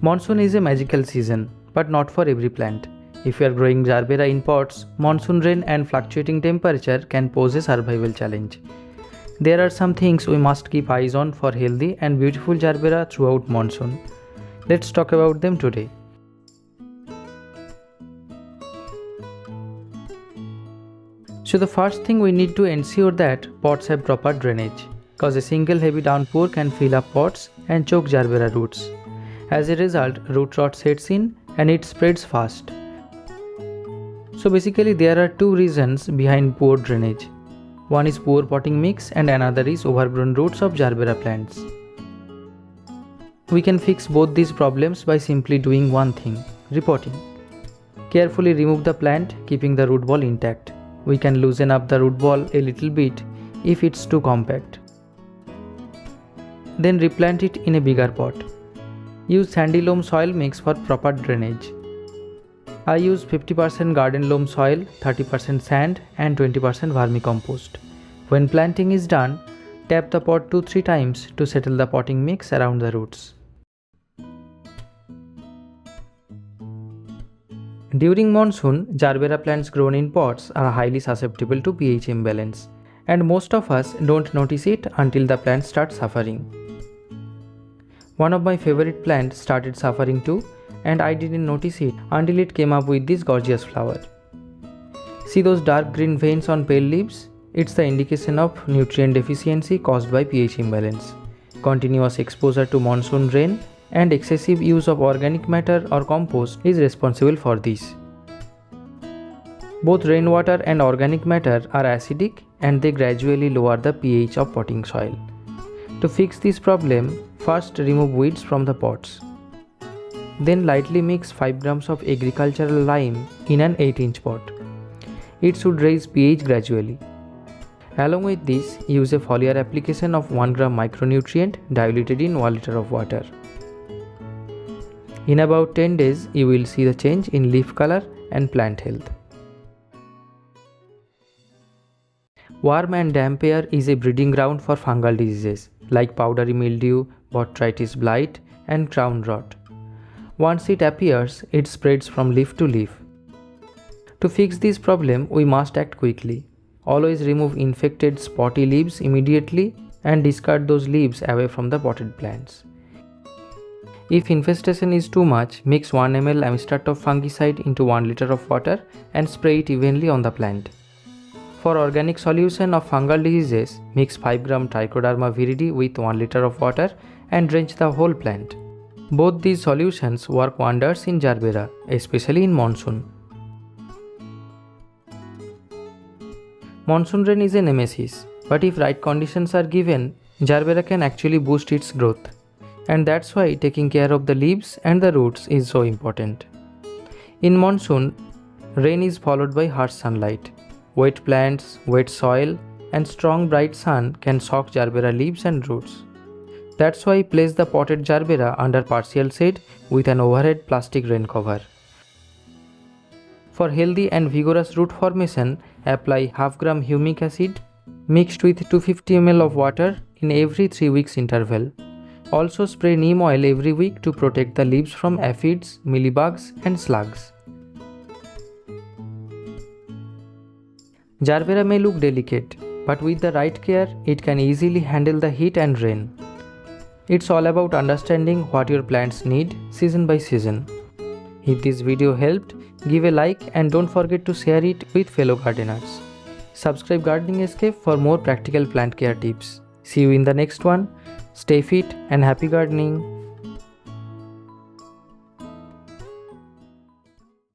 Monsoon is a magical season, but not for every plant. If you are growing gerbera in pots, monsoon rain and fluctuating temperature can pose a survival challenge. There are some things we must keep eyes on for healthy and beautiful gerbera throughout monsoon. Let's talk about them today. So the first thing, we need to ensure that pots have proper drainage, cause a single heavy downpour can fill up pots and choke gerbera roots. As a result, root rot sets in and it spreads fast. So basically there are two reasons behind poor drainage. One is poor potting mix and another is overgrown roots of gerbera plants. We can fix both these problems by simply doing one thing: repotting. Carefully remove the plant, keeping the root ball intact. We can loosen up the root ball a little bit if it's too compact. Then replant it in a bigger pot. Use sandy loam soil mix for proper drainage. I use 50% garden loam soil, 30% sand and 20% vermicompost. When planting is done, tap the pot 2-3 times to settle the potting mix around the roots. During monsoon, gerbera plants grown in pots are highly susceptible to pH imbalance, and most of us don't notice it until the plant starts suffering. One of my favorite plants started suffering too, and I didn't notice it until it came up with this gorgeous flower. See those dark green veins on pale leaves? It's the indication of nutrient deficiency caused by pH imbalance. Continuous exposure to monsoon rain and excessive use of organic matter or compost is responsible for this. Both rainwater and organic matter are acidic and they gradually lower the pH of potting soil. To fix this problem, first remove weeds from the pots. Then lightly mix 5 grams of agricultural lime in an 8-inch pot. It should raise pH gradually. Along with this, use a foliar application of 1 gram micronutrient diluted in 1 liter of water. In about 10 days, you will see the change in leaf color and plant health. Warm and damp air is a breeding ground for fungal diseases like powdery mildew, botrytis blight, and crown rot. Once it appears, it spreads from leaf to leaf. To fix this problem, we must act quickly. Always remove infected spotty leaves immediately and discard those leaves away from the potted plants. If infestation is too much, mix 1 ml Amistrate fungicide into 1 liter of water and spray it evenly on the plant. For organic solution of fungal diseases, mix 5 gram Trichoderma viridi with 1 liter of water and drench the whole plant. Both these solutions work wonders in gerbera, especially in monsoon. Monsoon rain is a nemesis, but if right conditions are given, gerbera can actually boost its growth. And that's why taking care of the leaves and the roots is so important. In monsoon, rain is followed by harsh sunlight. Wet plants, wet soil, and strong bright sun can shock gerbera leaves and roots. That's why place the potted gerbera under partial shade with an overhead plastic rain cover. For healthy and vigorous root formation, apply half gram humic acid mixed with 250 ml of water in every 3 weeks interval. Also spray neem oil every week to protect the leaves from aphids, mealybugs and slugs. Gerbera may look delicate, but with the right care, it can easily handle the heat and rain. It's all about understanding what your plants need season by season. If this video helped, give a like and don't forget to share it with fellow gardeners. Subscribe Gardening Escape for more practical plant care tips. See you in the next one. Stay fit and happy gardening.